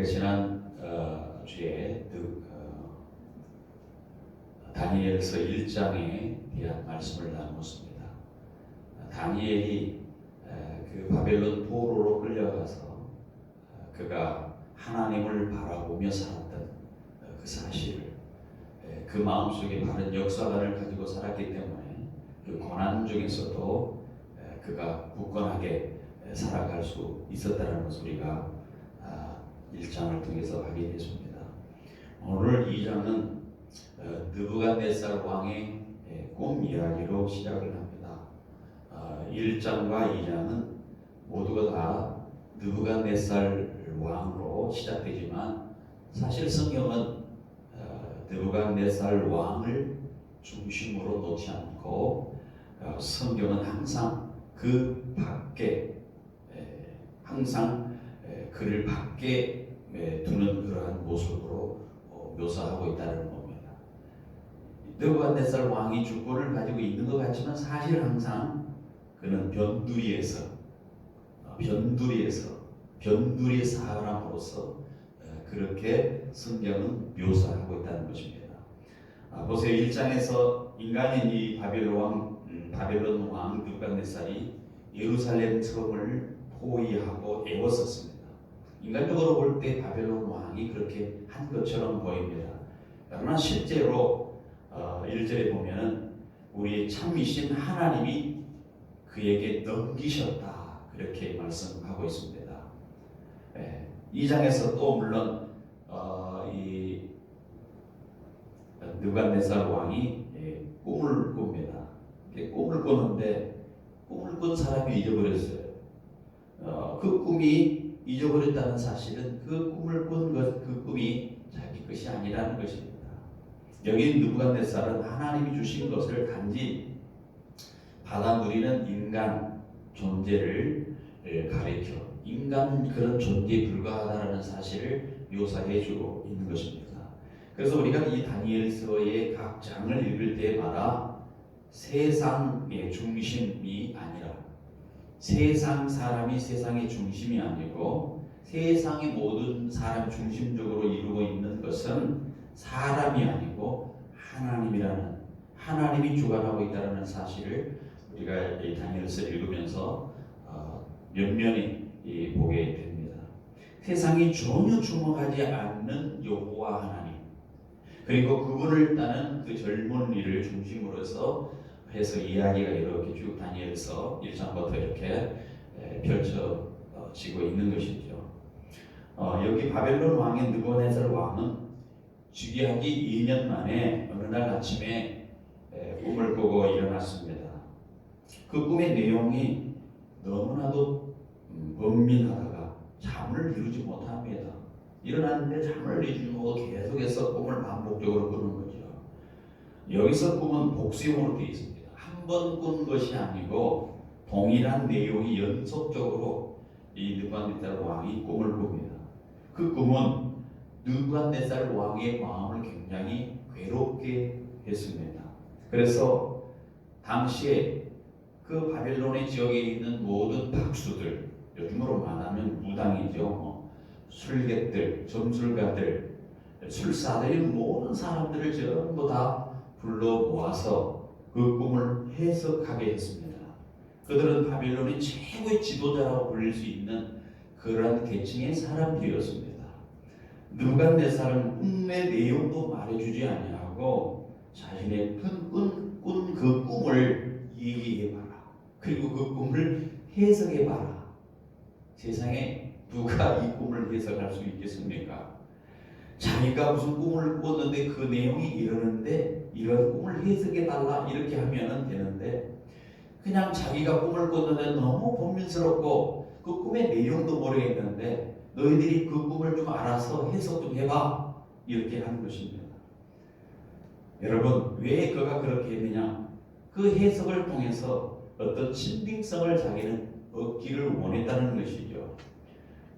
지난 주에 다니엘서 1장에 대한 말씀을 나누었습니다. 다니엘이 그 바벨론 포로로 끌려가서 그가 하나님을 바라보며 살았던 그 사실을, 그 마음속에 바른 역사관을 가지고 살았기 때문에 그 고난 중에서도 그가 굳건하게 살아갈 수 있었다는 것을 우리가 1장을 통해서 확인했습니다. 오늘 2장은 느부갓네살 왕의 꿈 이야기로 시작을 합니다. 1장과 2장은 모두가 다 느부갓네살 왕으로 시작되지만 사실 성경은 느부갓네살 왕을 중심으로 놓지 않고 성경은 항상 그 밖에 그를 밖에 두는 그러한 모습으로 묘사하고 있다는 겁니다. 느부갓네살 왕이 주권을 가지고 있는 것 같지만 사실 항상 그는 변두리의 사람으로서 그렇게 성경은 묘사하고 있다는 것입니다. 보세요. 1장에서 인간인 이 바벨론 왕 느부갓네살이 예루살렘 성을 포위하고 애웠었습니다. 인간적으로 볼 때 바벨론 왕이 그렇게 한 것처럼 보입니다. 그러나 실제로 1절에 보면 우리의 참이신 하나님이 그에게 넘기셨다, 그렇게 말씀하고 있습니다. 2장에서 또 물론 이 느부갓네살 왕이 꿈을 꿉니다. 꿈을 꾸는데 꿈을 꾼 사람이 잊어버렸어요. 그 꿈이 잊어버렸다는 사실은 그 꿈을 꾼 그 꿈이 자기 것이 아니라는 것입니다. 여기 느부갓네살은 하나님이 주신 것을 단지 받아 누리는 인간 존재를 가리켜 인간 그런 존재에 불과하다는 사실을 묘사해주고 있는 것입니다. 그래서 우리가 이 다니엘서의 각 장을 읽을 때마다 세상의 중심이 아니라 세상 사람이 세상의 중심이 아니고 세상의 모든 사람 중심적으로 이루고 있는 것은 사람이 아니고 하나님이 주관하고 있다는 사실을 우리가 이 다니엘서 읽으면서 면면히 보게 됩니다. 세상이 전혀 주목하지 않는 여호와 하나님, 그리고 그분을 따는 그 젊은이를 중심으로 해서 이야기가 이렇게 쭉 다니엘서 1장부터 이렇게 펼쳐지고 있는 것이죠. 여기 바벨론 왕인 느부갓네살 왕은 즉위하기 2년 만에 어느 날 아침에 꿈을 꾸고 일어났습니다. 그 꿈의 내용이 너무나도 번민하다가 잠을 이루지 못합니다. 일어났는데 잠을 이루지 못하고 계속해서 꿈을 반복적으로 꾸는 거죠. 여기서 꿈은 복수형으로 되어 있습니다. 한 번 꾼 것이 아니고 동일한 내용이 연속적으로 이 느부갓네살 왕이 꿈을 꿉니다. 그 꿈은 느부갓네살 왕의 마음을 굉장히 괴롭게 했습니다. 그래서 당시에 그 바벨론의 지역에 있는 모든 박수들, 요즘으로 말하면 무당이죠. 술객들, 점술가들, 술사들, 모든 사람들을 전부 다 불러 모아서 그 꿈을 해석하게 했습니다. 그들은 바벨론의 최고의 지도자라고 불릴 수 있는 그러한 계층의 사람들이었습니다. 느부갓네살은 꿈의 내용도 말해주지 아니하고 자신의 꾼 그 꿈을 얘기해봐라. 그리고 그 꿈을 해석해봐라. 세상에 누가 이 꿈을 해석할 수 있겠습니까? 자기가 무슨 꿈을 꿨는데 그 내용이 이러는데 이런 꿈을 해석해달라 이렇게 하면 되는데, 그냥 자기가 꿈을 꿨는데 너무 번민스럽고 그 꿈의 내용도 모르겠는데 너희들이 그 꿈을 좀 알아서 해석 좀 해봐, 이렇게 하는 것입니다. 여러분, 왜 그가 그렇게 했느냐? 그 해석을 통해서 어떤 신빙성을 자기는 얻기를 원했다는 것이죠.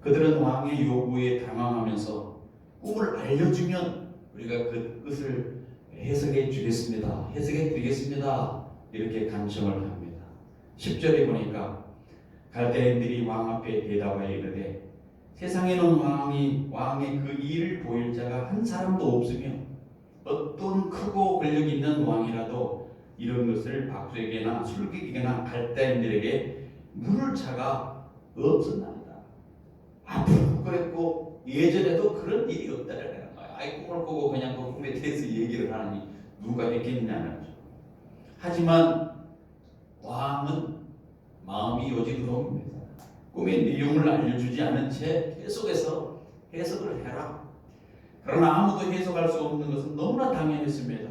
그들은 왕의 요구에 당황하면서 꿈을 알려주면 우리가 그 뜻을 해석해 주겠습니다, 해석해 드리겠습니다, 이렇게 간청을 합니다. 10절에 보니까 갈대인들이 왕 앞에 대답하여 이르되 세상에는 왕의 그 일을 보일 자가 한 사람도 없으며 어떤 크고 권력 있는 왕이라도 이런 것을 박수에게나 술객에게나 갈대인들에게 물을 차가 없었나이다. 앞으로 그랬고 예전에도 그런 일이 없다라는 거야. 아이 꿈을 꾸고 그냥 그 꿈에 대해서 얘기를 하느니 누가 믿겠느냐는 거죠. 하지만 왕은 마음이 요지부동입니다. 꿈의 내용을 알려주지 않은 채 계속해서 해석을 해라. 그러나 아무도 해석할 수 없는 것은 너무나 당연했습니다.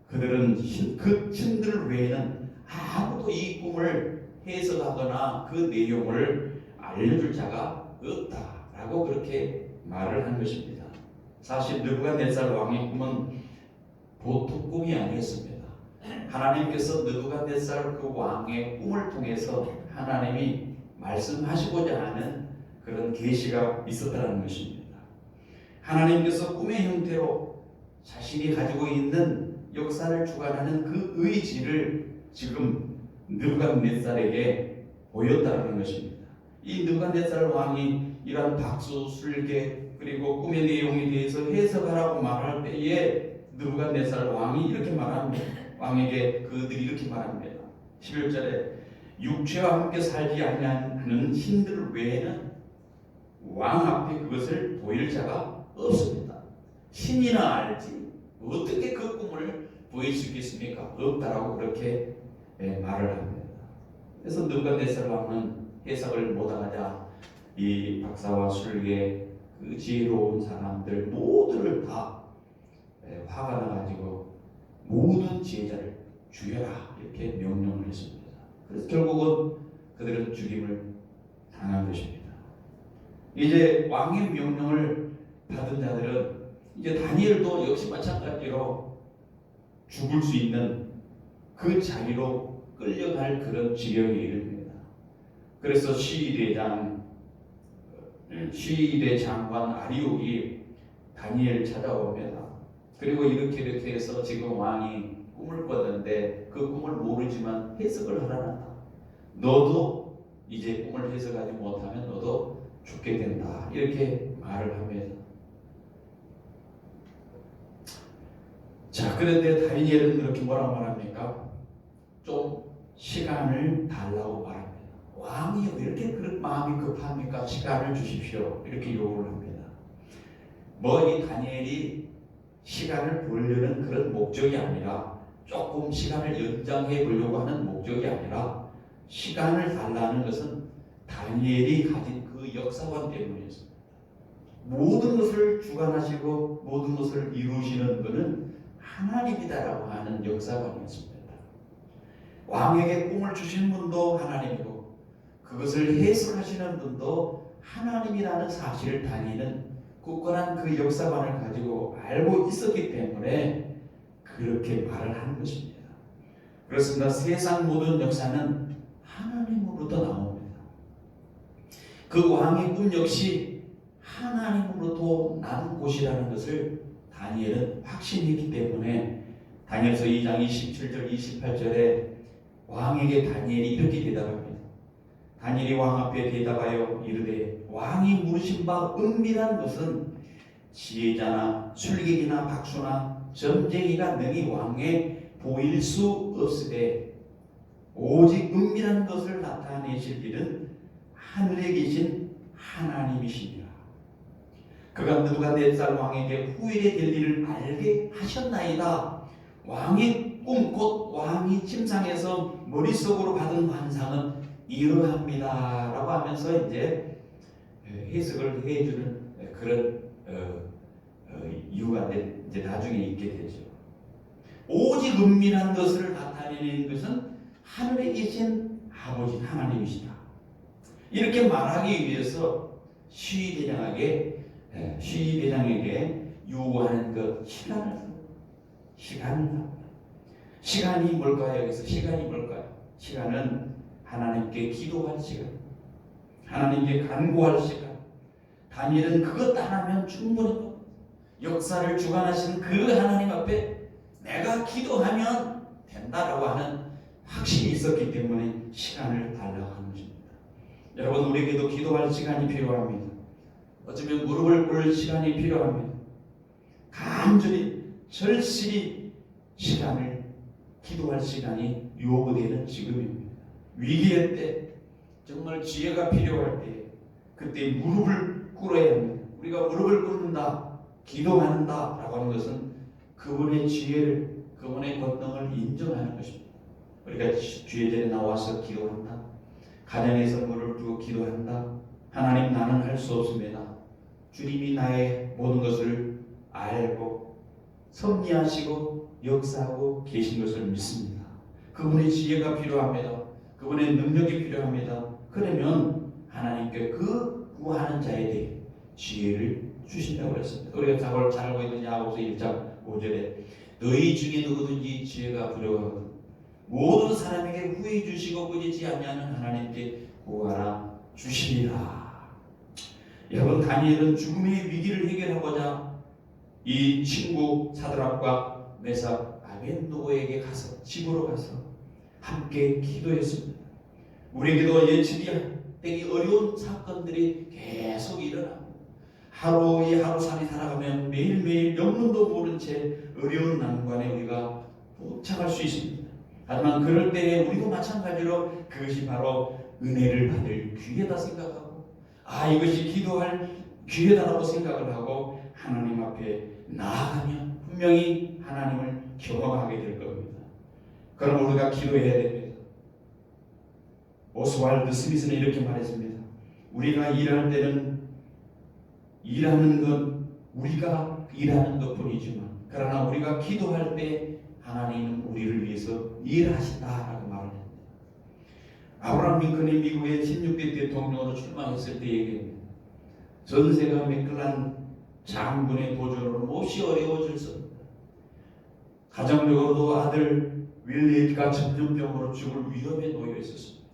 그들은 그 신들 외에는 아무도 이 꿈을 해석하거나 그 내용을 알려줄 자가 없다라고 그렇게 말을 한 것입니다. 사실 느부갓네살 왕의 꿈은 보통 꿈이 아니었습니다. 하나님께서 느부갓네살 그 왕의 꿈을 통해서 하나님이 말씀하시고자 하는 그런 계시가 있었다는 것입니다. 하나님께서 꿈의 형태로 자신이 가지고 있는 역사를 주관하는 그 의지를 지금 느부갓네살에게 보였다는 것입니다. 이 느부갓네살 왕이 이러한 박수, 술객 그리고 꿈의 내용에 대해서 해석하라고 말할 때에 느부갓네살 왕이 이렇게 말합니다. 왕에게 그들이 이렇게 말합니다. 11절에 육체와 함께 살지 아니하는 신들 외에는 왕 앞에 그것을 보일 자가 없습니다. 신이나 알지 어떻게 그 꿈을 보일 수 있겠습니까? 없다라고 그렇게 말을 합니다. 그래서 느부갓네살 왕은 해석을 못하자 이 박사와 술객 그 지혜로운 사람들 모두를 다 화가 나가지고 모든 지혜자를 죽여라 이렇게 명령을 했습니다. 그래서 결국은 그들은 죽임을 당한 것입니다. 이제 왕의 명령을 받은 자들은 이제 다니엘도 역시 마찬가지로 죽을 수 있는 그 자리로 끌려갈 그런 지경에 이릅니다. 그래서 시위대 장관 아리옥이 다니엘 찾아옵니다. 그리고 이렇게 해서 지금 왕이 꿈을 꿨는데 그 꿈을 모르지만 해석을 하라는다. 너도 이제 꿈을 해석하지 못하면 너도 죽게 된다. 이렇게 말을 합니다. 자, 그런데 다니엘은 그렇게 뭐라고 말합니까? 좀 시간을 달라고 말합니다. 왕이 왜 이렇게 마음이 급합니까? 시간을 주십시오. 이렇게 요구를 합니다. 이 다니엘이 시간을 벌려는 그런 목적이 아니라 조금 시간을 연장해 보려고 하는 목적이 아니라 시간을 달라는 것은 다니엘이 가진 그 역사관 때문이었습니다. 모든 것을 주관하시고 모든 것을 이루시는 분은 하나님이다라고 하는 역사관이었습니다. 왕에게 꿈을 주신 분도 하나님이고 그것을 해석하시는 분도 하나님이라는 사실을 다니는 굳건한 그 역사관을 가지고 알고 있었기 때문에 그렇게 말을 하는 것입니다. 그렇습니다. 세상 모든 역사는 하나님으로부터 나옵니다. 그 왕의 꿈 역시 하나님으로부터 난 곳이라는 것을 다니엘은 확신했기 때문에 다니엘서 2장 27절 28절에 왕에게 다니엘이 이렇게 대답합니다. 다니엘이 왕 앞에 대답하여 이르되 왕이 물으신 바 은밀한 것은 지혜자나 술객이나 박수나 점쟁이가 능히 왕에 보일 수 없으되 오직 은밀한 것을 나타내실 일은 하늘에 계신 하나님이시니라. 그가 느부갓네살 왕에게 후일에 될 일을 알게 하셨나이다. 왕의 꿈 곧 왕이 침상에서 머릿속으로 받은 환상은 이러합니다 라고 하면서 이제 해석을 해주는 그런 이유가 이제 나중에 있게 되죠. 오직 은밀한 것을 나타내는 것은 하늘에 계신 아버지 하나님이시다. 이렇게 말하기 위해서 시위대장에게 요구하는 그 시간이 뭘까요? 여기서 시간이 뭘까요? 시간은 하나님께 기도할 시간, 하나님께 간구할 시간. 다니엘은 그것 하나면 충분히 역사를 주관하시는 그 하나님 앞에 내가 기도하면 된다라고 하는 확신이 있었기 때문에 시간을 달라고 하는 것입니다. 여러분, 우리에게도 기도할 시간이 필요합니다. 어쩌면 무릎을 꿇을 시간이 필요합니다. 간절히 절실히 기도할 시간이 요구되는 지금입니다. 위기의 때, 정말 지혜가 필요할 때, 그때 무릎을 꿇어야 합니다. 우리가 무릎을 꿇는다, 기도한다 라고 하는 것은 그분의 지혜를, 그분의 권능을 인정하는 것입니다. 우리가 주의전에 나와서 기도한다, 가정에서 무릎을 두고 기도한다. 하나님, 나는 할 수 없습니다. 주님이 나의 모든 것을 알고 섭리하시고 역사하고 계신 것을 믿습니다. 그분의 지혜가 필요합니다. 그분의 능력이 필요합니다. 그러면 하나님께 그 구하는 자에 대해 지혜를 주신다고 했습니다. 우리가 잘 알고 있는 야고보서 1장 5절에 너희 중에 누구든지 지혜가 부족하거든 모든 사람에게 후히 주시고 꾸짖지 아니하는 하나님께 구하라 주시리라. 여러분, 다니엘은 죽음의 위기를 해결하고자 이 친구 사드락과 메삭 아벤노고에게 가서, 집으로 가서 함께 기도했습니다. 우리에게도 예측이 되기 어려운 사건들이 계속 일어납니다. 하루에 하루살이 살아가면 매일매일 영문도 모른 채 어려운 난관에 우리가 봉착할 수 있습니다. 하지만 그럴 때에 우리도 마찬가지로 그것이 바로 은혜를 받을 기회다 생각하고, 이것이 기도할 기회다라고 생각을 하고 하나님 앞에 나아가면 분명히 하나님을 경험하게 될 겁니다. 그럼 우리가 기도해야 됩니다. 오스왈드 스미스는 이렇게 말했습니다. 우리가 일할 때는 일하는 건 우리가 일하는 것뿐이지만, 그러나 우리가 기도할 때 하나님은 우리를 위해서 일하신다라고 말을 합니다. 아브라함 링컨이 미국의 16대 대통령으로 출마했을 때 얘기합니다. 전세가 매끌난 장군의 도전으로 몹시 어려워졌습니다. 가정적으로도 아들 윌리가 전염병으로 죽을 위험에 놓여 있었습니다.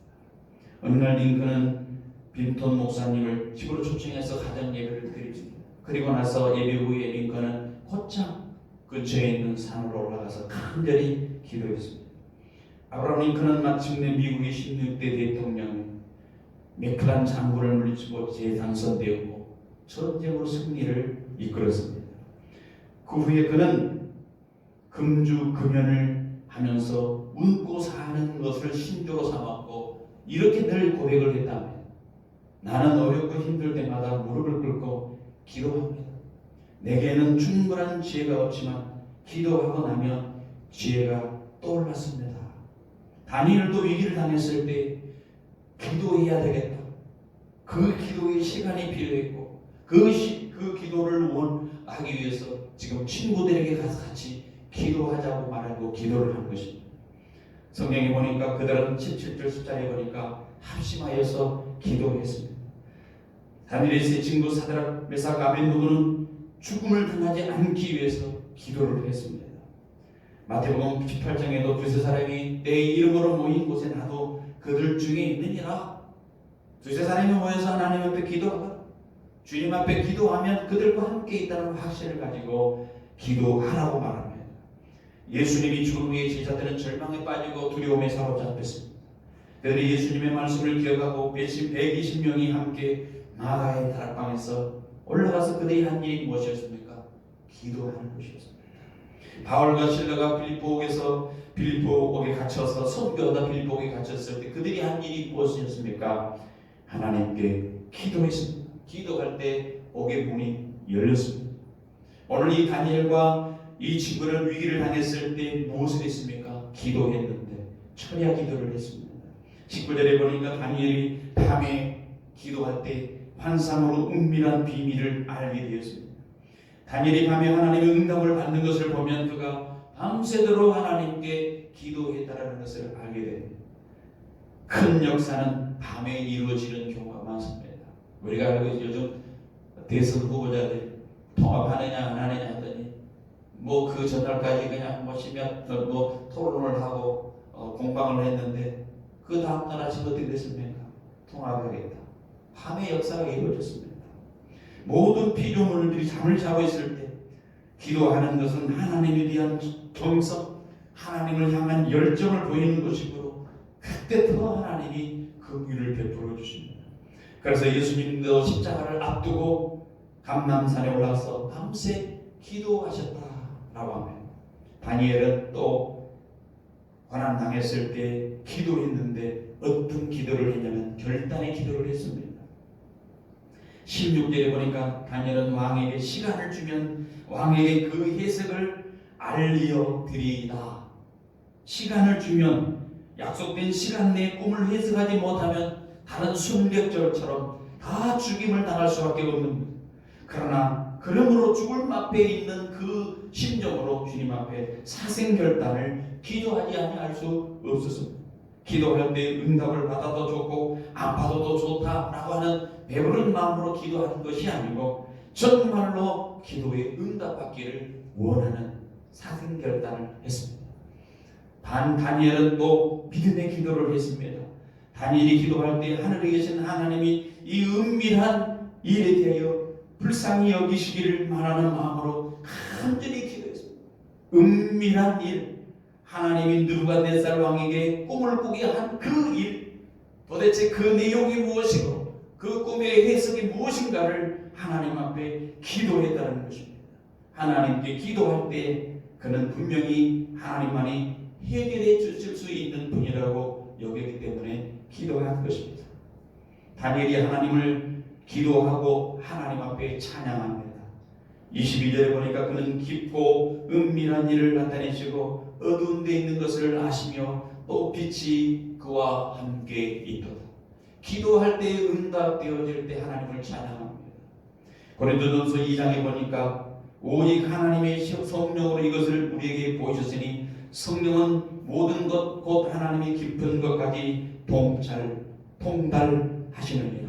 어느 날 링컨은 빈톤 목사님을 집으로 초청해서 가정 예배를 드립니다. 그리고 나서 예배 후에 링컨은 곧장 근처에 있는 산으로 올라가서 간절히 기도했습니다. 아브라함 링컨은 마침내 미국의 16대 대통령이 매클란 장군을 물리치고 재당선되었고 전쟁으로 승리를 이끌었습니다. 그 후에 그는 금주 금연을 하면서 웃고 사는 것을 신조로 삼았고 이렇게 늘 고백을 했답니다. 나는 어렵고 힘들 때마다 무릎을 꿇고 기도합니다. 내게는 충분한 지혜가 없지만 기도하고 나면 지혜가 떠올랐습니다. 다니엘도 위기를 당했을 때 기도해야 되겠다. 그 기도의 시간이 필요했고 그 기도를 원하기 위해서 지금 친구들에게 가서 같이 기도하자고 말하고 기도를 한 것입니다. 성경에 보니까 그들은 17절 10절에 보니까 합심하여서 기도했습니다. 다니엘의 세 친구 사드락, 메삭, 아벤노고는 죽음을 당하지 않기 위해서 기도를 했습니다. 마태복음 18장에도 두세 사람이 내 이름으로 모인 곳에 나도 그들 중에 있느니라. 두세 사람이 모여서 하나님 앞에 기도하라. 주님 앞에 기도하면 그들과 함께 있다는 확신을 가지고 기도하라고 말합니다. 예수님이 죽은 후에 제자들은 절망에 빠지고 두려움에 사로잡혔습니다. 그들이 예수님의 말씀을 기억하고 120명이 함께 마가의 다락방에서 올라가서 그들이 한 일이 무엇이었습니까? 기도하는 것이었습니다. 바울과 실라가 빌립보에 갇혀서 선교하다 빌립보에 갇혔을 때 그들이 한 일이 무엇이었습니까? 하나님께 기도했습니다. 기도할 때 옥의 문이 열렸습니다. 오늘 이 다니엘과 이 친구는 위기를 당했을 때 무엇을 했습니까? 기도했는데 철야 기도를 했습니다. 19절에 보니까 다니엘이 밤에 기도할 때 환상으로 은밀한 비밀을 알게 되었습니다. 다니엘이 밤에 하나님의 응답을 받는 것을 보면 그가 밤새도록 하나님께 기도했다라는 것을 알게 됩니다. 큰 역사는 밤에 이루어지는 경우가 많습니다. 우리가 알고 있죠. 요즘 대선 후보자들 통합하느냐 안 하느냐 하더니 그 전날까지 그냥 토론을 하고 공방을 했는데 그 다음날 아침 어떻게 됐습니까? 통합하겠다. 밤의 역사가 이루어졌습니다. 모든 피조물들이 잠을 자고 있을 때 기도하는 것은 하나님에 대한 정성, 하나님을 향한 열정을 보이는 것이므로 그때 더 하나님이 긍휼을 베풀어 주십니다. 그래서 예수님도 십자가를 앞두고 감람산에 올라서 밤새 기도하셨다라고 합니다. 다니엘은 또 고난당했을 때 기도했는데 어떤 기도를 했냐면 결단의 기도를 했습니다. 16절에 보니까 다니엘은 왕에게 시간을 주면 왕에게 그 해석을 알려 드리이다. 시간을 주면 약속된 시간 내에 꿈을 해석하지 못하면 다른 순백절처럼 다 죽임을 당할 수밖에 없는, 그러나 그러므로 죽을 앞에 있는 그 심정으로 주님 앞에 사생결단을 기도하지 아니할 수 없었습니다. 기도할 때 응답을 받아도 좋고 안 받아도 좋다라고 하는 배부른 마음으로 기도하는 것이 아니고 정말로 기도에 응답받기를 원하는 사생결단을 했습니다. 다니엘은 또 믿음의 기도를 했습니다. 다니엘이 기도할 때 하늘에 계신 하나님이 이 은밀한 일에 대하여 불쌍히 여기시기를 바라는 마음으로 간절히 기도했습니다. 은밀한 일, 하나님이 느부갓네살 왕에게 꿈을 꾸게 한 그 일, 도대체 그 내용이 무엇이고 그 꿈의 해석이 무엇인가를 하나님 앞에 기도했다는 것입니다. 하나님께 기도할 때 그는 분명히 하나님만이 해결해 주실 수 있는 분이라고 여기기 때문에 기도한 것입니다. 다니엘이 하나님을 기도하고 하나님 앞에 찬양합니다. 22절에 보니까 그는 깊고 은밀한 일을 나타내시고 어두운 데 있는 것을 아시며 또 빛이 그와 함께 있도다. 기도할 때 응답되어질 때 하나님을 찬양합니다. 고린도전서 2장에 보니까 오직 하나님의 성령으로 이것을 우리에게 보이셨으니 성령은 모든 것 곧 하나님의 깊은 것까지 통달하시느니라.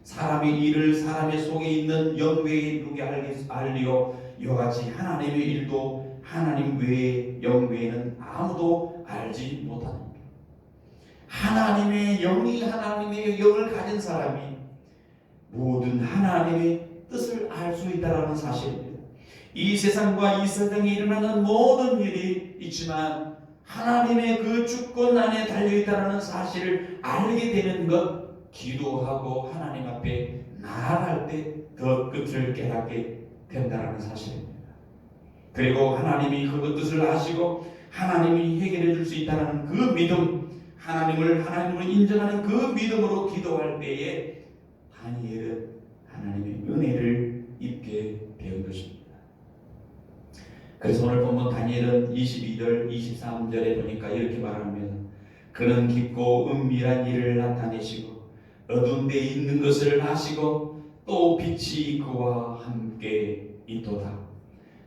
사람의 일을 사람의 속에 있는 영외에 누게 알리오 이와 같이 하나님의 일도 하나님 외에 영 외에는 아무도 알지 못하느니라. 하나님의 영이 하나님의 영을 가진 사람이 모든 하나님의 뜻을 알 수 있다는 사실입니다. 이 세상과 이 세상에 일어나는 모든 일이 있지만 하나님의 그 주권 안에 달려있다는 사실을 알게 되는 것, 기도하고 하나님 앞에 나아갈 때 더 끝을 깨닫게 된다는 사실입니다. 그리고 하나님이 그 뜻을 아시고 하나님이 해결해 줄 수 있다는 그 믿음, 하나님으로 인정하는 그 믿음으로 기도할 때에 다니엘은 하나님의 은혜를 입게 된 것입니다. 그래서 오늘 보면 다니엘은 22절, 23절에 보니까 이렇게 말합니다. 그는 깊고 은밀한 일을 나타내시고 어두운 데 있는 것을 아시고 또 빛이 그와 함께 있도다.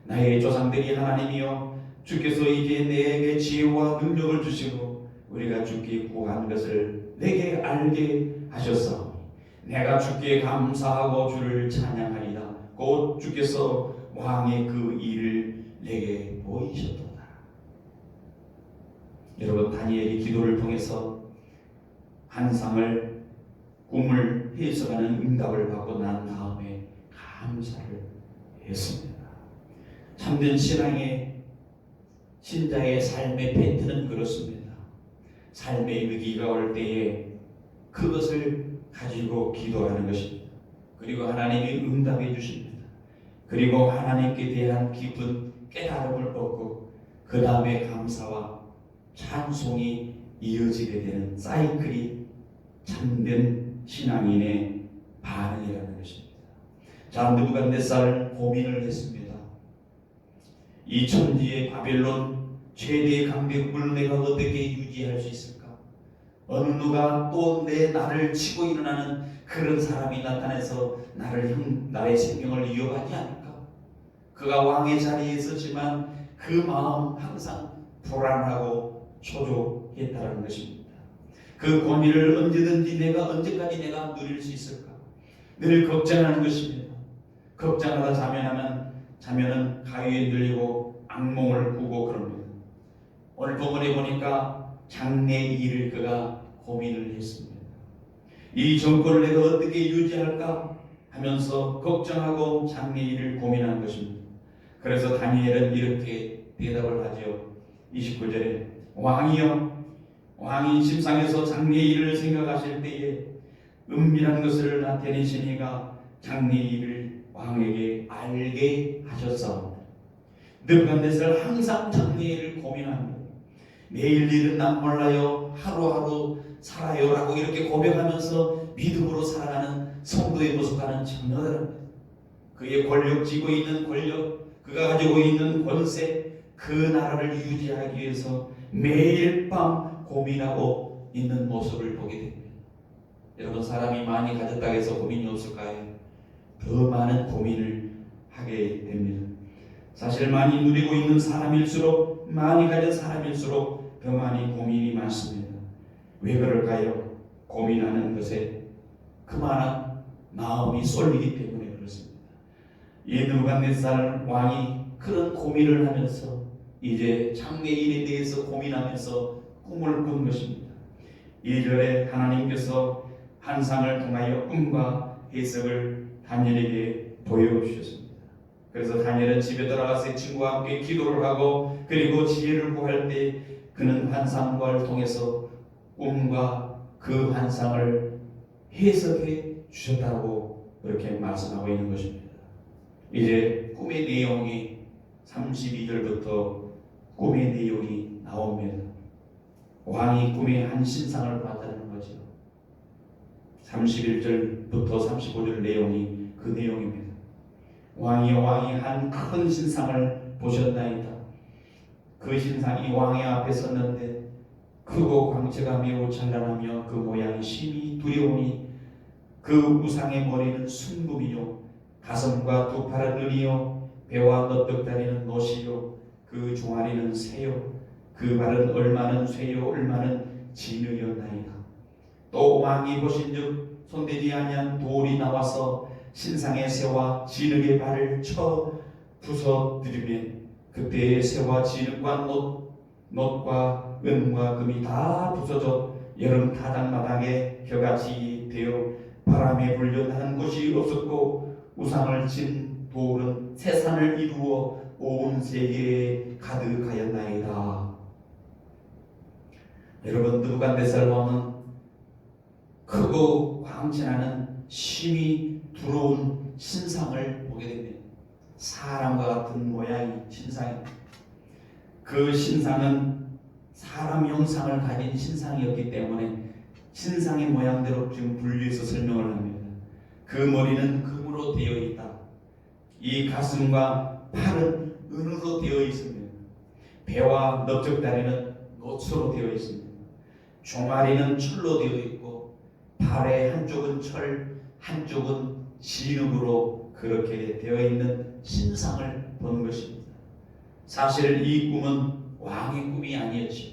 나의 조상들이 하나님이여 주께서 이제 내게 지혜와 능력을 주시고 우리가 주께 구한 것을 내게 알게 하셨사오니 내가 주께 감사하고 주를 찬양하리다. 곧 주께서 왕의 그 일을 내게 보이셨도다. 여러분, 다니엘이 기도를 통해서 환상을 꿈을 해석하는 응답을 받고 난 다음에 감사를 했습니다. 참된 신앙의 신자의 삶의 멘트는 그렇습니다. 삶의 위기가 올 때에 그것을 가지고 기도하는 것입니다. 그리고 하나님이 응답해 주십니다. 그리고 하나님께 대한 깊은 깨달음을 얻고 그 다음에 감사와 찬송이 이어지게 되는 사이클이 참된 신앙인의 반응이라는 것입니다. 자, 느부갓네살 고민을 했습니다. 이 천지의 바벨론 최대의 강대국을 내가 어떻게 유지할 수 있을까? 어느 누가 또 나를 치고 일어나는 그런 사람이 나타나서 나의 생명을 이어가지 않을까? 그가 왕의 자리에 있었지만 그 마음 항상 불안하고 초조했다는 것입니다. 그 고민을 언제까지 내가 누릴 수 있을까? 늘 걱정하는 것입니다. 걱정하다 자면은 가위에 눌리고 악몽을 꾸고 그럽니다. 오늘 본문에 보니까 장래 일을 그가 고민을 했습니다. 이 정권을 내가 어떻게 유지할까 하면서 걱정하고 장래 일을 고민한 것입니다. 그래서 다니엘은 이렇게 대답을 하죠. 29절에 왕이 심상에서 장래 일을 생각하실 때에 은밀한 것을 나타내신 이가 장래일을 왕에게 알게 하셨사옵니다. 느부갓네살 항상 장래일을 고민합니다. 내일 일은 난 몰라요, 하루하루 살아요 라고 이렇게 고백하면서 믿음으로 살아가는 성도의 모습과는 전혀 다릅니다. 그의 권력, 쥐고 있는 권력, 그가 가지고 있는 권세, 그 나라를 유지하기 위해서 매일 밤 고민하고 있는 모습을 보게 됩니다. 여러분, 사람이 많이 가졌다고 해서 고민이 없을까요? 더 많은 고민을 하게 됩니다. 사실 많이 누리고 있는 사람일수록, 많이 가진 사람일수록 더 많이 고민이 많습니다. 왜 그럴까요? 고민하는 것에 그만한 마음이 쏠리기 때문에 그렇습니다. 이 느부갓네살 왕이 그런 고민을 하면서 이제 장래일에 대해서 고민하면서 꿈을 꾼 것입니다. 2절에 하나님께서 환상을 통하여 꿈과 해석을 다니엘에게 보여주셨습니다. 그래서 다니엘은 집에 들어가서 친구와 함께 기도를 하고, 그리고 지혜를 구할 때 그는 환상과를 통해서 꿈과 그 환상을 해석해 주셨다고 그렇게 말씀하고 있는 것입니다. 이제 꿈의 내용이 32절부터 꿈의 내용이 나옵니다. 왕이 꿈에 한 신상을 봤다는 거죠. 31절부터 35절 내용이 그 내용입니다. 왕이 한 큰 신상을 보셨나이다. 그 신상이 왕의 앞에 섰는데 크고 광채가 매우 찬란하며 그 모양이 심히 두려우니 그 우상의 머리는 순금이요 가슴과 두 팔은 은이요 배와 너떡다리는 노시요 그 종아리는 새요 그 발은 얼마는 쇠요 얼마는 진흙이었나이다. 또 왕이 보신즉 손대지 아니한 돌이 나와서 신상의 새와 진흙의 발을 쳐 부서뜨리면 그때의 새와 진흙과 놋과 은과 금이 다 부서져 여름 타작마당에 벼같이 되어 바람에 불려 나는 곳이 없었고 우상을 친 돌은 세산을 이루어 온 세계에 가득하였나이다. 여러분, 느부갓네살 왕은 크고 광채나는 심이 두려운 신상을 보게 됩니다. 사람과 같은 모양의 신상입니다. 그 신상은 사람 형상을 가진 신상이었기 때문에 신상의 모양대로 지금 분류해서 설명을 합니다. 그 머리는 금으로 되어 있다. 이 가슴과 팔은 은으로 되어 있습니다. 배와 넓적다리는 놋으로 되어 있습니다. 종아리는 철로 되어 있고 발의 한쪽은 철, 한쪽은 진흙으로 그렇게 되어 있는 신상을 본 것입니다. 사실 이 꿈은 왕의 꿈이 아니었죠.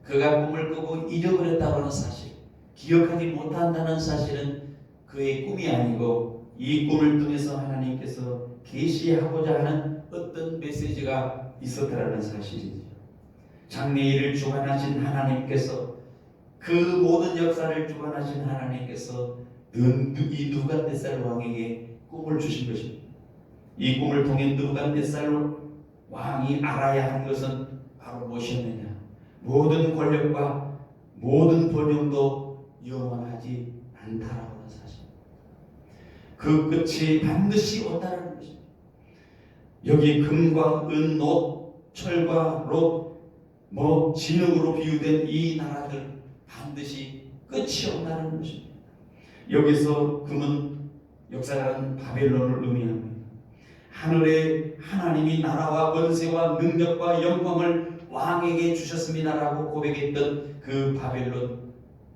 그가 꿈을 꾸고 잊어버렸다고 하는 사실, 기억하지 못한다는 사실은 그의 꿈이 아니고 이 꿈을 통해서 하나님께서 계시하고자 하는 어떤 메시지가 있었다는 사실이죠. 장래일을 주관하신 하나님께서, 그 모든 역사를 주관하신 하나님께서 이 느부갓네살 왕에게 꿈을 주신 것입니다. 이 꿈을 통해 느부갓네살 왕이 알아야 한 것은 바로 무엇이었느냐? 모든 권력과 모든 번영도 영원하지 않다라고 하는 사실. 그 끝이 반드시 온다라는 것입니다. 여기 금과 은, 놋, 철과 롯, 진흙으로 비유된 이 나라들 반드시 끝이 온다는 것입니다. 여기서 금은 역사가는 바벨론을 의미합니다. 하늘에 하나님이 나라와 권세와 능력과 영광을 왕에게 주셨습니다라고 고백했던 그 바벨론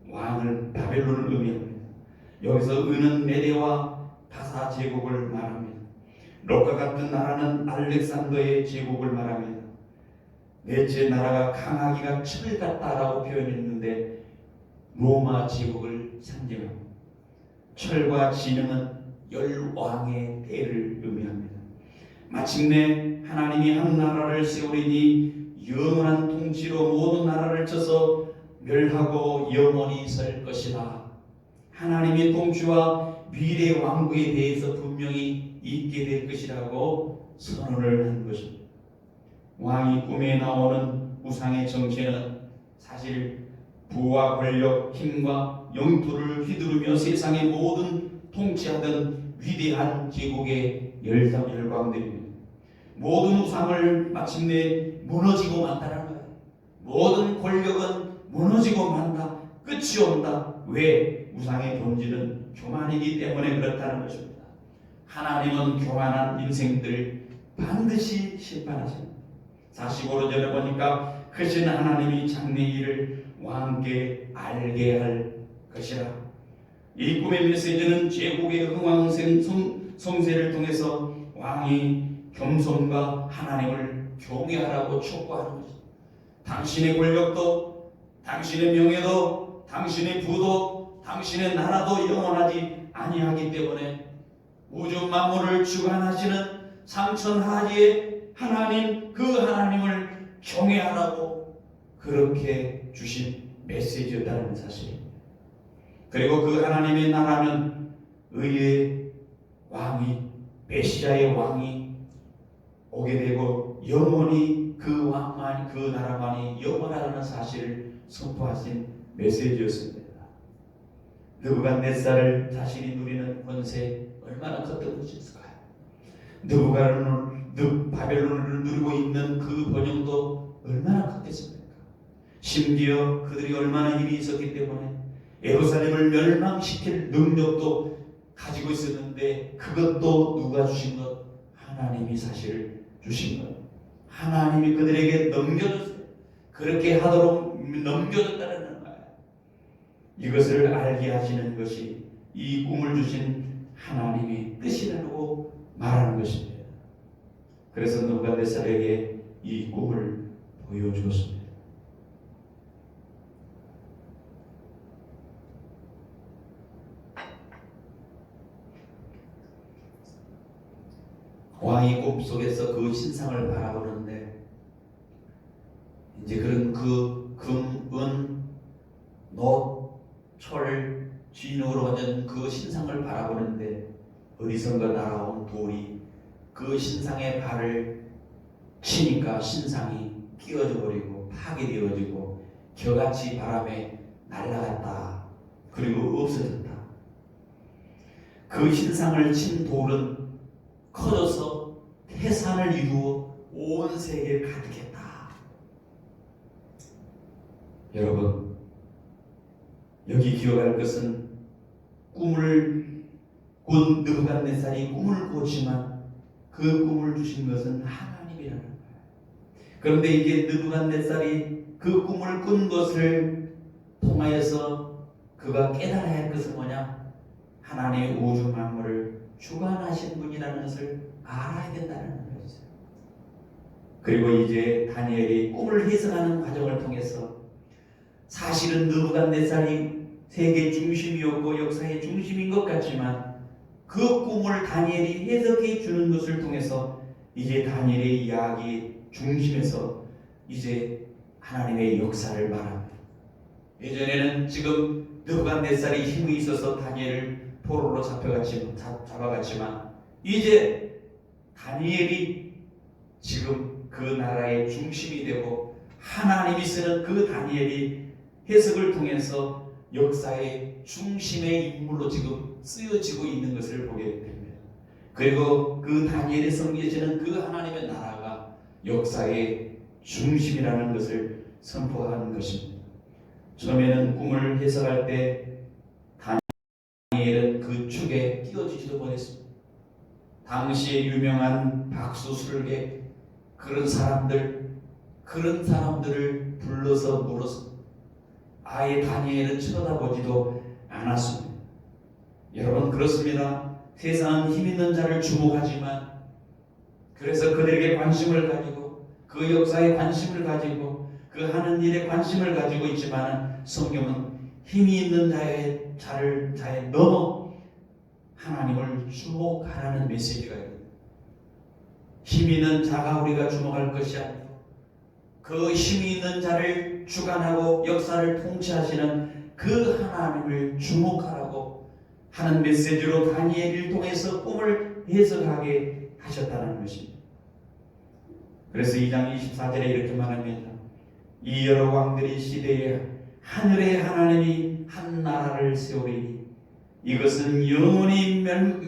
왕을, 바벨론을 의미합니다. 여기서 은은 메대와 바사 제국을 말합니다. 롯과 같은 나라는 알렉산더의 제국을 말합니다. 넷째 나라가 강하기가 철 같다라고 표현했는데 로마 제국을 상징합니다. 철과 진흙은 열왕의 때를 의미합니다. 마침내 하나님이 한 나라를 세우리니 영원한 통치로 모든 나라를 쳐서 멸하고 영원히 설 것이다. 하나님의 통치와 미래 왕국에 대해서 분명히 있게 될 것이라고 선언을 한 것입니다. 왕이 꿈에 나오는 우상의 정체는 사실 부와 권력, 힘과 영토를 휘두르며 세상의 모든 통치하던 위대한 제국의 열광들입니다. 모든 우상을 마침내 무너지고 만다는 거예요. 모든 권력은 무너지고 만다. 끝이 온다. 왜? 우상의 본질은 교만이기 때문에 그렇다는 것입니다. 하나님은 교만한 인생들 반드시 심판하십니다. 45절에 보니까 크신 하나님이 장래 일을 왕께 알게 할 것이라. 이 꿈의 메시지는 제국의 흥왕생 성세를 통해서 왕이 겸손과 하나님을 경외하라고 촉구하는 것입니다. 당신의 권력도, 당신의 명예도, 당신의 부도, 당신의 나라도 영원하지 아니하기 때문에 우주 만물을 주관하시는 삼천하지의 하나님, 그 하나님을 경외하라고 그렇게 주신 메시지였다는 사실입니다. 그리고 그 하나님의 나라는 의의 왕이, 메시아의 왕이 오게 되고 영원히 그 왕만, 그 나라만이 영원하다는 사실을 선포하신 메시지였습니다. 느부갓네살을 자신이 누리는 권세 얼마나 컸던 것일까요? 바벨론을 누리고 있는 그 번영도 얼마나 컸겠습니까? 심지어 그들이 얼마나 힘이 있었기 때문에 예루살렘을 멸망시킬 능력도 가지고 있었는데 그것도 누가 주신 것? 하나님이 사실 주신 것. 하나님이 그들에게 넘겨줬어요. 그렇게 하도록 넘겨줬다는 거예요. 이것을 알게 하시는 것이 이 꿈을 주신 하나님의 뜻이라고 말하는 것입니다. 그래서 느부갓네살에게 이 꿈을 보여주었습니다. 왕이 꿈속에서 그 신상을 바라보는데 이제 그런 그 금, 은, 놋, 철, 진으로 된 그 신상을 바라보는데 어디선가 날아온 돌이 그 신상의 발을 치니까 신상이 끼어져 버리고 파괴되어지고 겨같이 바람에 날아갔다. 그리고 없어졌다. 그 신상을 친 돌은 커져서 태산을 이루어 온 세계를 가득했다. 여러분, 여기 기억할 것은 꿈을 꾼 느부갓네살이 꿈을 꿨지만 그 꿈을 주신 것은 하나님이라는 거예요. 그런데 이제 느부갓네살이 그 꿈을 꾼 것을 통하여서 그가 깨달아야 할 것은 뭐냐? 하나님의 우주 만물을 주관하신 분이라는 것을 알아야 된다는 거죠. 그리고 이제 다니엘이 꿈을 해석하는 과정을 통해서 사실은 느부갓네살이 세계 중심이었고 역사의 중심인 것 같지만 그 꿈을 다니엘이 해석해 주는 것을 통해서 이제 다니엘의 이야기 중심에서 이제 하나님의 역사를 말합니다. 예전에는 지금 느부갓네살이 힘이 있어서 다니엘을 포로로 잡아갔지만 이제 다니엘이 지금 그 나라의 중심이 되고 하나님이 쓰는 그 다니엘이 해석을 통해서 역사의 중심의 인물로 지금 쓰여지고 있는 것을 보게 됩니다. 그리고 그 다니엘에 섬겨지는 그 하나님의 나라가 역사의 중심이라는 것을 선포하는 것입니다. 처음에는 꿈을 해석할 때 다니엘은 그 축에 끼어지지도 못했습니다. 당시에 유명한 박수술객 그런 사람들을 불러서 물었습니다. 아예 다니엘은 쳐다보지도 않았습니다. 여러분, 그렇습니다. 세상은 힘 있는 자를 주목하지만 그래서 그들에게 관심을 가지고 그 역사에 관심을 가지고 그 하는 일에 관심을 가지고 있지만 성경은 힘이 있는 자의 넘어 하나님을 주목하라는 메시지가 있습니다. 힘 있는 자가 우리가 주목할 것이 아니고 그 힘이 있는 자를 주관하고 역사를 통치하시는 그 하나님을 주목하라고 하는 메시지로 다니엘을 통해서 꿈을 해석하게 하셨다는 것입니다. 그래서 2장 24절에 이렇게 말합니다. 이 여러 왕들이 시대에 하늘의 하나님이 한 나라를 세우리니 이것은 영원히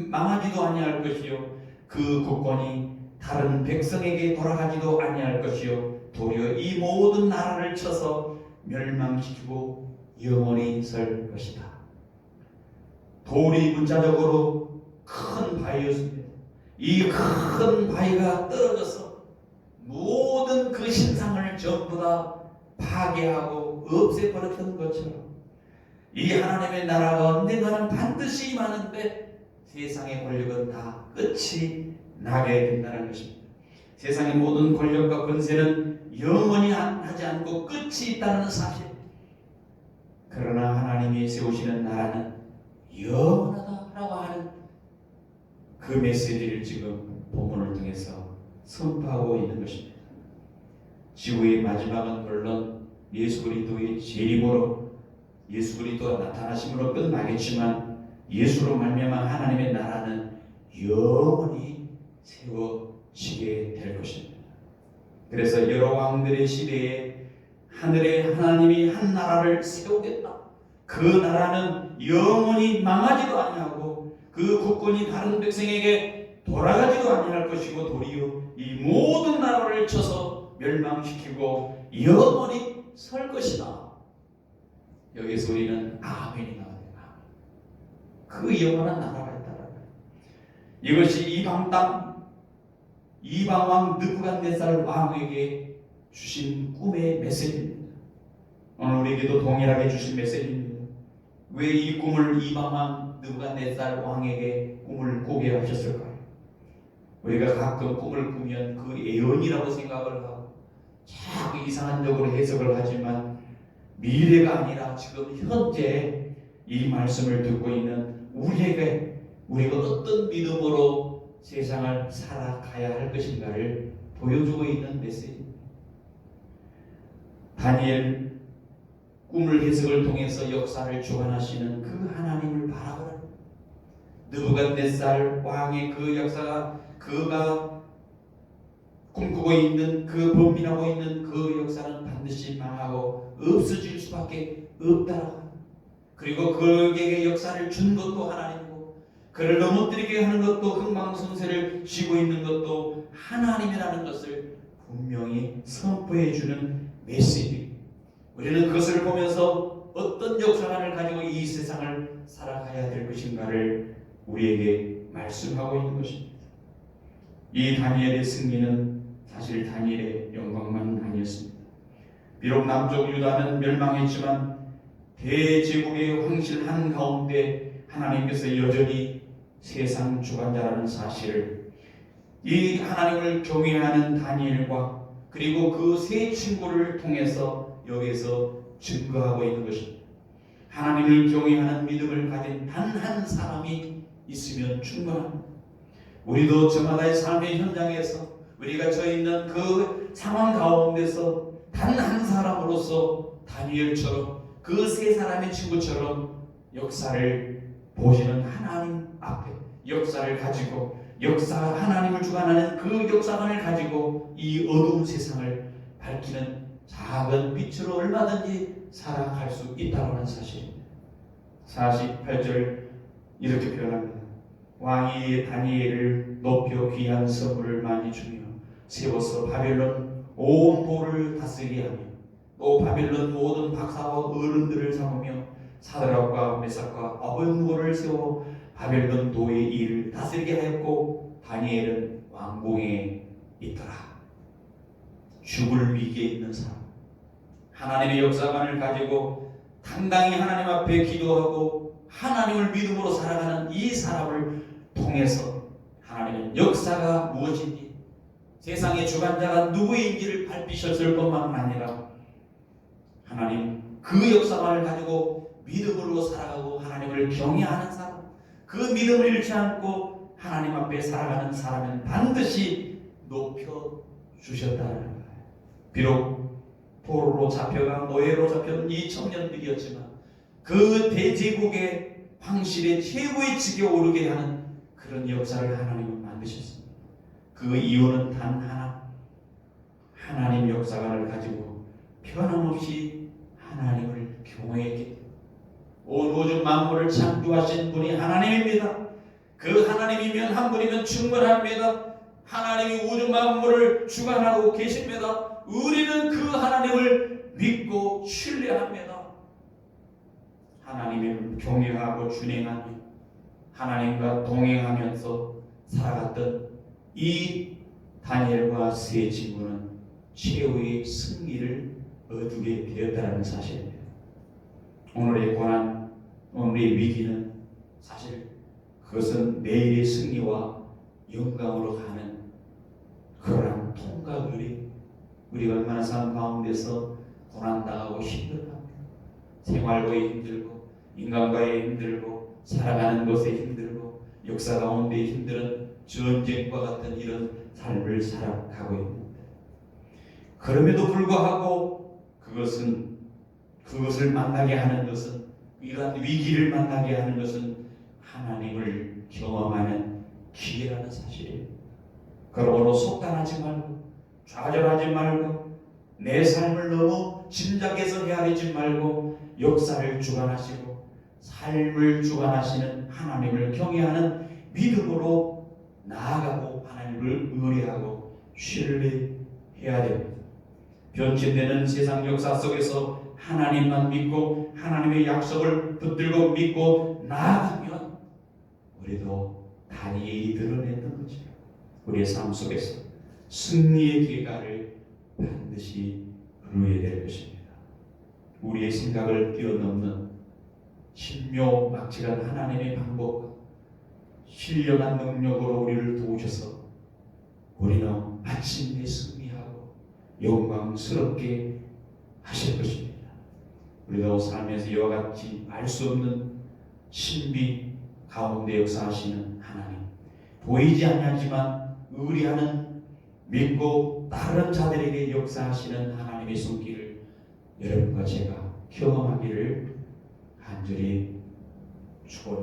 망하지도 아니할 것이요 그 국권이 다른 백성에게 돌아가지도 아니할 것이요 도리어 이 모든 나라를 쳐서 멸망시키고 영원히 설 것이다. 돌이 문자적으로 큰 바위였습니다. 이 큰 바위가 떨어져서 모든 그 신상을 전부 다 파괴하고 없애버렸던 것처럼 이 하나님의 나라가 언젠가는 반드시 임하는데 세상의 권력은 다 끝이 나게 된다는 것입니다. 세상의 모든 권력과 권세는 영원히 하지 않고 끝이 있다는 사실. 그러나 하나님이 세우시는 나라는 영원하다라고 하는 그 메시지를 지금 본문을 통해서 선포하고 있는 것입니다. 지구의 마지막은 물론 예수 그리스도의 재림으로 예수 그리스도가 나타나심으로 끝나겠지만 예수로 말미암아 하나님의 나라는 영원히 세워지게 될 것입니다. 그래서 여러 왕들의 시대에 하늘의 하나님이 한 나라를 세우겠다. 그 나라는 영원히 망하지도 아니하고 그 국권이 다른 백성에게 돌아가지도 아니할 것이고 도리어 이 모든 나라를 쳐서 멸망시키고 영원히 설 것이다. 여기서 우리는 아멘이 나옵니다. 그 영원한 나라가 있다는 거예요. 이것이 이방 땅 이방왕 느부갓네살 왕에게 주신 꿈의 메시지입니다. 오늘 우리에게도 동일하게 주신 메시지입니다. 왜 이 꿈을 이방왕 느부갓네살 왕에게 꿈을 꾸게 하셨을까요? 우리가 가끔 꿈을 꾸면 그 예언이라고 생각을 하고 자꾸 이상한적으로 해석을 하지만 미래가 아니라 지금 현재 이 말씀을 듣고 있는 우리가 어떤 믿음으로 세상을 살아가야 할 것인가를 보여주고 있는 메시지입니다. 다니엘 꿈을 해석을 통해서 역사를 주관하시는 그 하나님을 바라보라. 느부갓네살 왕의 그 역사가 그가 꿈꾸고 있는 그 범민하고 있는 그 역사는 반드시 망하고 없어질 수밖에 없다. 그리고 그에게 역사를 준 것도 하나님이고 그를 넘어뜨리게 하는 것도 흥망성쇠를 쥐고 있는 것도 하나님이라는 것을 분명히 선포해 주는 메시지. 우리는 그것을 보면서 어떤 역사관을 가지고 이 세상을 살아가야 될 것인가를 우리에게 말씀하고 있는 것입니다. 이 다니엘의 승리는 사실 다니엘의 영광만 아니었습니다. 비록 남쪽 유다는 멸망했지만 대제국의 황실 한가운데 하나님께서 여전히 세상 주관자라는 사실을 이 하나님을 경외하는 다니엘과 그리고 그 세 친구를 통해서 여기서 증거하고 있는 것입니다. 하나님을 경외하는 믿음을 가진 단 한 사람이 있으면 충분합니다. 우리도 저마다의 삶의 현장에서 우리가 저 있는 그 상황 가운데서 단 한 사람으로서 다니엘처럼 그 세 사람의 친구처럼 역사를 보시는 하나님 앞에 역사를 가지고 하나님을 주관하는 그 역사관을 가지고 이 어두운 세상을 밝히는 작은 빛으로 얼마든지 살아갈 수 있다는 사실입니다. 48절 이렇게 표현합니다. 왕이 다니엘을 높여 귀한 선물을 많이 주며 세워서 바벨론 온 도를 다스리게 하며 또 바벨론 모든 박사와 어른들을 삼으며 사드락과 메삭과 아벳느고를 세워 바벨론 도의 일을 다스리게 하였고 다니엘은 왕궁에 있더라. 죽을 위기에 있는 사람, 하나님의 역사관을 가지고 당당히 하나님 앞에 기도하고 하나님을 믿음으로 살아가는 이 사람을 통해서 하나님은 역사가 무엇인지 세상의 주관자가 누구인지를 밝히셨을 것만 아니라 하나님 그 역사관을 가지고 믿음으로 살아가고 하나님을 경외하는 사람, 그 믿음을 잃지 않고 하나님 앞에 살아가는 사람은 반드시 높여주셨다는 거예요. 비록 포로로 잡혀가 노예로 잡혀온 이 청년들이었지만 그 대제국의 황실의 최고의 직에 오르게 하는 그런 역사를 하나님은 만드셨습니다. 그 이유는 단 하나, 하나님 역사관을 가지고 변함없이 하나님을 교회에게 온 우주 만물을 창조하신 분이 하나님입니다. 그 하나님이면 한 분이면 충분합니다. 하나님이 우주 만물을 주관하고 계십니다. 우리는 그 하나님을 믿고 신뢰합니다. 하나님을 경외하고 준행하며 하나님과 동행하면서 살아갔던 이 다니엘과 세 친구는 최후의 승리를 얻게 되었다는 사실입니다. 오늘의 고난, 오늘의 위기는 사실 그것은 내일의 승리와 영광으로 가는 그러한 통과들이 우리가 얼마나 삶 가운데서 고난당하고 힘들어합니다. 생활과에 힘들고 인간과에 힘들고 살아가는 것에 힘들고 역사 가운데 힘든 전쟁과 같은 이런 삶을 살아가고 있는데, 그럼에도 불구하고 그것을 만나게 하는 것은, 이러한 위기를 만나게 하는 것은 하나님을 경험하는 기회라는 사실이에요. 그러므로 속단하지 말고 좌절하지 말고 내 삶을 너무 짐작해서 헤아리지 말고 역사를 주관하시고 삶을 주관하시는 하나님을 경외하는 믿음으로 나아가고 하나님을 의뢰하고 신뢰해야 됩니다. 변질되는 세상 역사 속에서 하나님만 믿고 하나님의 약속을 붙들고 믿고 나아가면 우리도 다니엘이 드러냈던 것처럼 우리의 삶 속에서 승리의 기회를 반드시 누려야 될 것입니다. 우리의 생각을 뛰어넘는 신묘막측한 하나님의 방법과 신령한 능력으로 우리를 도우셔서 우리는 마침내 승리하고 영광스럽게 하실 것입니다. 우리도 삶에서 이와 같이 알 수 없는 신비 가운데 역사하시는 하나님, 보이지 않지만 의리하는 믿고 다른 자들에게 역사하시는 하나님의 손길을 여러분과 제가 경험하기를 간절히 축원합니다.